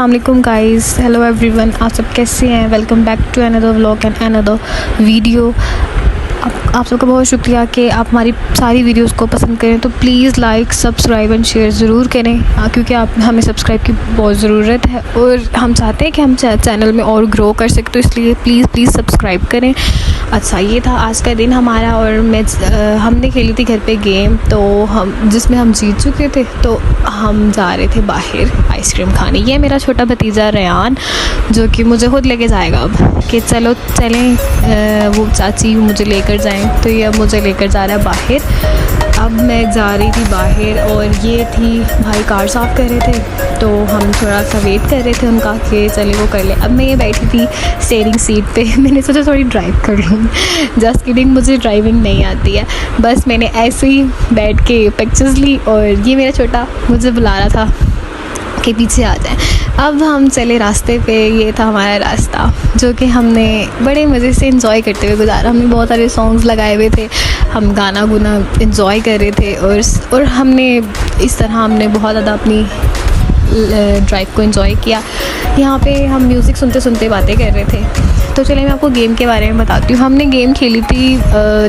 अस्सलाम वालेकुम guys, hello everyone, आप सब कैसे हैं। Welcome back to another vlog and another video. आप सबका बहुत शुक्रिया कि आप हमारी सारी वीडियोस को पसंद करें, तो please like subscribe and share ज़रूर करें, क्योंकि आप हमें सब्सक्राइब की बहुत ज़रूरत है और हम चाहते हैं कि हम चैनल में और ग्रो कर सकें, तो इसलिए प्लीज़ सब्सक्राइब करें। अच्छा, ये था आज का दिन हमारा और हमने खेली थी घर पे गेम, तो जिसमें हम जीत चुके थे, तो हम जा रहे थे बाहर आइसक्रीम खाने। ये मेरा छोटा भतीजा रेयान, जो कि मुझे खुद लेके जाएगा अब कि चलो चलें, वो चाची मुझे लेकर जाएं, तो ये अब मुझे लेकर जा रहा है बाहर। अब मैं जा रही थी बाहर और ये थी भाई कार साफ़ कर रहे थे, तो हम थोड़ा सा वेट कर रहे थे उनका कि चले वो कर ले। अब मैं ये बैठी थी स्टीयरिंग सीट पे, मैंने सोचा थोड़ी ड्राइव कर लूँ। जस्ट किडिंग, मुझे ड्राइविंग नहीं आती है, बस मैंने ऐसे ही बैठ के पिक्चर्स ली और ये मेरा छोटा मुझे बुला रहा था कि पीछे आ जाए। अब हम चले रास्ते पे, ये था हमारा रास्ता जो कि हमने बड़े मज़े से एंजॉय करते हुए गुजारा। हमने बहुत सारे सॉन्ग्स लगाए हुए थे, हम गाना गुना एंजॉय कर रहे थे और हमने इस तरह हमने बहुत ज़्यादा अपनी ड्राइव को एंजॉय किया। यहाँ पे हम म्यूज़िक सुनते सुनते बातें कर रहे थे। तो चलिए मैं आपको गेम के बारे में बताती हूँ। हमने गेम खेली थी,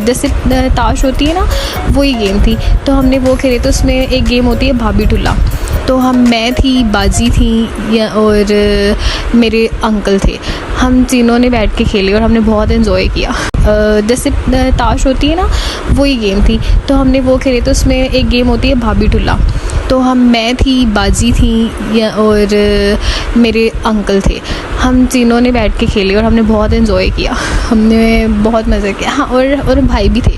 जैसे ताश होती है ना, वही गेम थी। तो हमने वो खेले, तो उसमें एक गेम होती है भाभी टुल्ला। तो मैं थी, बाजी थी और मेरे अंकल थे, हम तीनों ने बैठ के खेली और हमने बहुत एंजॉय किया। जैसे ताश होती है ना, वही गेम थी। तो हमने वो खेले, तो उसमें एक गेम होती है भाभी टुल्ला। तो मैं थी, बाजी थी और मेरे अंकल थे, हम तीनों ने बैठ के खेली और हमने बहुत एंजॉय किया, हमने बहुत मज़े किया। हाँ, और भाई भी थे,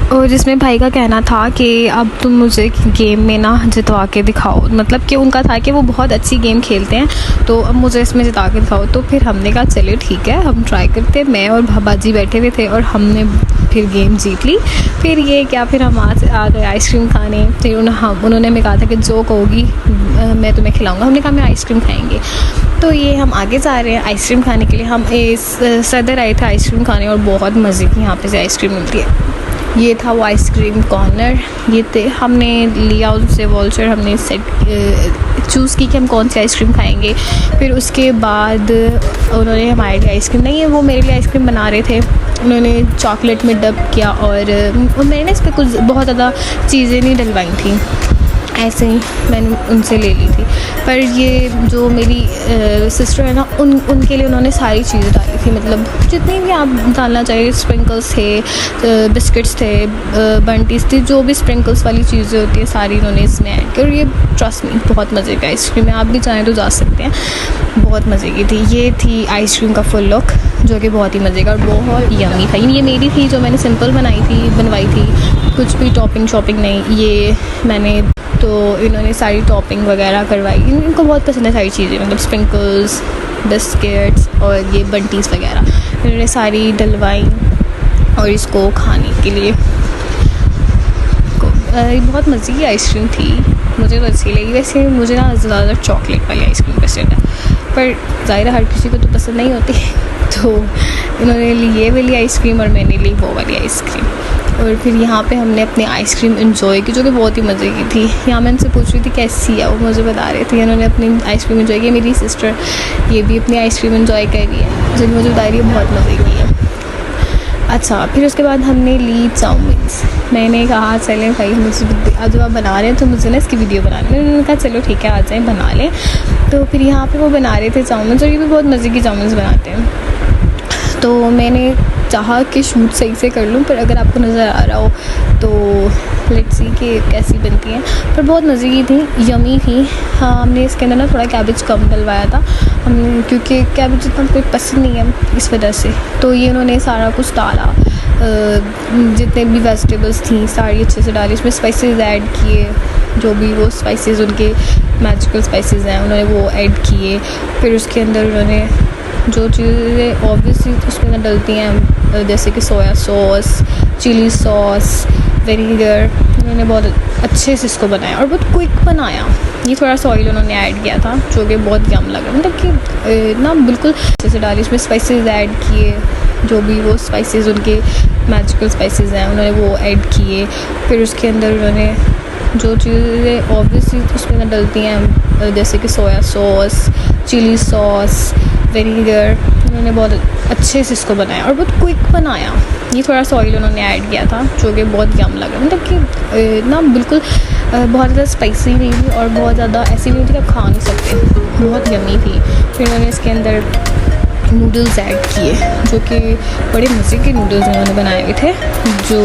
और जिसमें भाई का कहना था कि अब तुम मुझे गेम में ना जितवा के दिखाओ, मतलब कि उनका था कि वो बहुत अच्छी गेम खेलते हैं, तो अब मुझे इसमें जिता के दिखाओ। तो फिर हमने कहा चलिए ठीक है, हम ट्राई करते। मैं और बाबाजी बैठे हुए थे और हमने फिर गेम जीत ली। फिर ये क्या, फिर हम आ गए आइसक्रीम खाने। फिर उन्होंने हमें कहा था कि जो कहोगी मैं तुम्हें खिलाऊँगा। हमने कहा मैं आइसक्रीम खाएँगे। तो ये हम आगे जा रहे हैं आइसक्रीम खाने के लिए। हम सदर आए थे आइसक्रीम खाने और बहुत मज़े की यहाँ पे से आइसक्रीम मिलती है। ये था वो आइसक्रीम कॉर्नर, ये थे, हमने लिया उससे वॉलचर, हमने सेट चूज़ की कि हम कौन सी आइसक्रीम खाएंगे। फिर उसके बाद उन्होंने हमारे लिए आइसक्रीम, नहीं है वो मेरे लिए आइसक्रीम बना रहे थे, उन्होंने चॉकलेट में डब किया और मैंने इस पर कुछ बहुत ज़्यादा चीज़ें नहीं डलवाई थी, ऐसे ही मैंने उनसे ले ली थी। पर ये जो मेरी सिस्टर है ना, उनके लिए उन्होंने सारी चीज़ें डाली थी, मतलब जितनी भी आप डालना चाहिए। स्प्रिंकल्स थे, बिस्किट्स थे, बंटीज थी, जो भी स्प्रिंकल्स वाली चीज़ें होती हैं सारी उन्होंने इसमें ऐड की। और ये ट्रस्ट मी बहुत मज़े का आइसक्रीम है, आप भी चाहें तो जा सकते हैं, बहुत मज़े की थी। ये थी आइसक्रीम का फुल लुक, जो कि बहुत ही मज़े का और बहुत यम्मी था। ये मेरी थी जो मैंने सिंपल बनवाई थी, कुछ भी टॉपिंग शॉपिंग नहीं, ये मैंने, तो इन्होंने सारी टॉपिंग वगैरह करवाई। इनको बहुत पसंद है सारी चीज़ें, मतलब स्प्रिंकल्स, बिस्किट्स और ये बंटीज़ वगैरह इन्होंने सारी डलवाई और इसको खाने के लिए बहुत मज़े की आइसक्रीम थी, मुझे तो अच्छी लगी। वैसे मुझे ना ज़्यादा चॉकलेट वाली आइसक्रीम पसंद है, पर ज़ाहिर हर किसी को तो पसंद नहीं होती। तो इन्होंने ली ये वाली आइसक्रीम और मैंने ली वो वाली आइसक्रीम। और फिर यहाँ पे हमने अपनी आइसक्रीम एंजॉय की, जो कि बहुत ही मज़े की थी। यहाँ मैं उनसे पूछ रही थी कैसी है, वो मुझे बता रहे थे उन्होंने अपनी आइसक्रीम एंजॉय की। मेरी सिस्टर ये भी अपनी आइसक्रीम एंजॉय कर रही है, जो मुझे बता रही है बहुत मज़े की है। अच्छा, फिर उसके बाद हमने ली चाउमीन्स। मैंने कहा चलें भाई, मुझे जब आप बना रहे हैं तो मुझे ना इसकी वीडियो बनानी है। उन्होंने कहा चलो ठीक है, आ जाएँ बना लें। तो फिर यहाँ पे वो बना रहे थे चाउमीन्स, और ये भी बहुत मज़े की चाउमीन्स बनाते हैं। तो मैंने चाहा कि शूट सही से कर लूँ, पर अगर आपको नज़र आ रहा हो तो लेट्स सी कि कैसी बनती हैं। पर बहुत मज़े की थी, यमी थी। हाँ, हमने इसके अंदर ना थोड़ा कैबेज कम डलवाया था, हमने, क्योंकि कैबेज इतना कोई पसंद नहीं है इस वजह से। तो ये उन्होंने सारा कुछ डाला, जितने भी वेजिटेबल्स थी सारी अच्छे से डाली, उसमें स्पाइसेस ऐड किए, जो भी वो स्पाइसेस उनके मैजिकल स्पाइसेस हैं उन्होंने वो ऐड किए। फिर उसके अंदर उन्होंने जो चीज़ें ऑब्वियसली उसमें ना डलती हैं, जैसे कि soya sauce, chilli sauce, vinegar, उन्होंने बहुत अच्छे से इसको बनाया और बहुत क्विक बनाया। ये थोड़ा सा ऑयल उन्होंने ऐड किया था, जो कि बहुत यम लगा, मतलब कि ना बिल्कुल अच्छे से डाली, इसमें स्पाइसेस ऐड किए, जो भी वो स्पाइसेस उनके मैजिकल स्पाइसेस हैं उन्होंने वो ऐड किए। फिर उसके अंदर उन्होंने जो चीज़ें ऑब्वियसली उसमें डलती हैं जैसे कि soya sauce, chilli sauce, vinegar, उन्होंने बहुत अच्छे से इसको बनाया और बहुत क्विक बनाया। ये थोड़ा सा ऑयल उन्होंने ऐड किया था जो कि बहुत यम लगा, मतलब कि ना बिल्कुल बहुत ज़्यादा स्पाइसी नहीं थी और बहुत ज़्यादा ऐसी नहीं थी कि आप खा नहीं सकते, बहुत यमी थी। फिर उन्होंने इसके अंदर नूडल्स ऐड किए जो कि बड़े मज़े के नूडल्स उन्होंने बनाए हुए थे जो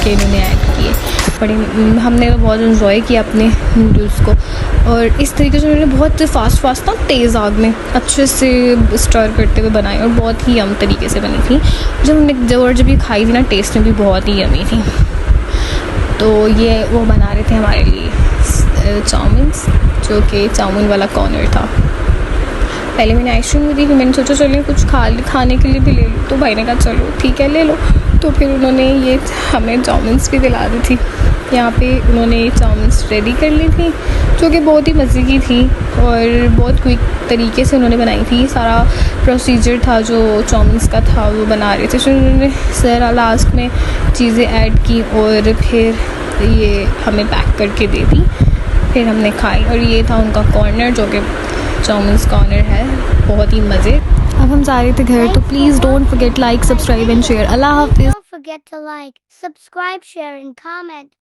कि इन्होंने ऐड किए। बड़े हमने तो बहुत इन्जॉय किया अपने नूडल्स को और इस तरीके से उन्होंने बहुत फास्ट ना तेज़ आग में अच्छे से स्टर करते हुए बनाए और बहुत ही यम तरीके से बनी थी। जब ये खाई थी ना, टेस्ट में भी बहुत ही यमी थी। तो ये वो बना रहे थे हमारे लिए चाउमीन्स, जो कि चाउमीन वाला कॉर्नर था। पहले मैंने आइसक्रीम ली थी, फिर मैंने सोचा चलिए कुछ खाने के लिए भी ले लूँ, तो भाई ने कहा चलो ठीक है ले लो। तो फिर उन्होंने ये हमें चाउमीन्स भी दिला दी थी। यहाँ पे उन्होंने चाउमीन्स रेडी कर ली थी जो कि बहुत ही मज़े की थी और बहुत क्विक तरीके से उन्होंने बनाई थी। सारा प्रोसीजर था जो चाउमीन्स का था वो बना रहे थे, फिर उन्होंने सारा लास्ट में चीज़ें ऐड की और फिर ये हमें पैक करके दे दी। फिर हमने खाई और ये था उनका कॉर्नर जो कि चाउमीन्स कॉर्नर है, बहुत ही मज़े। अब हम जा रहे थे घर, तो please don't forget like, subscribe and share. अल्लाह हाफिज़। Don't forget to like, subscribe, share and comment.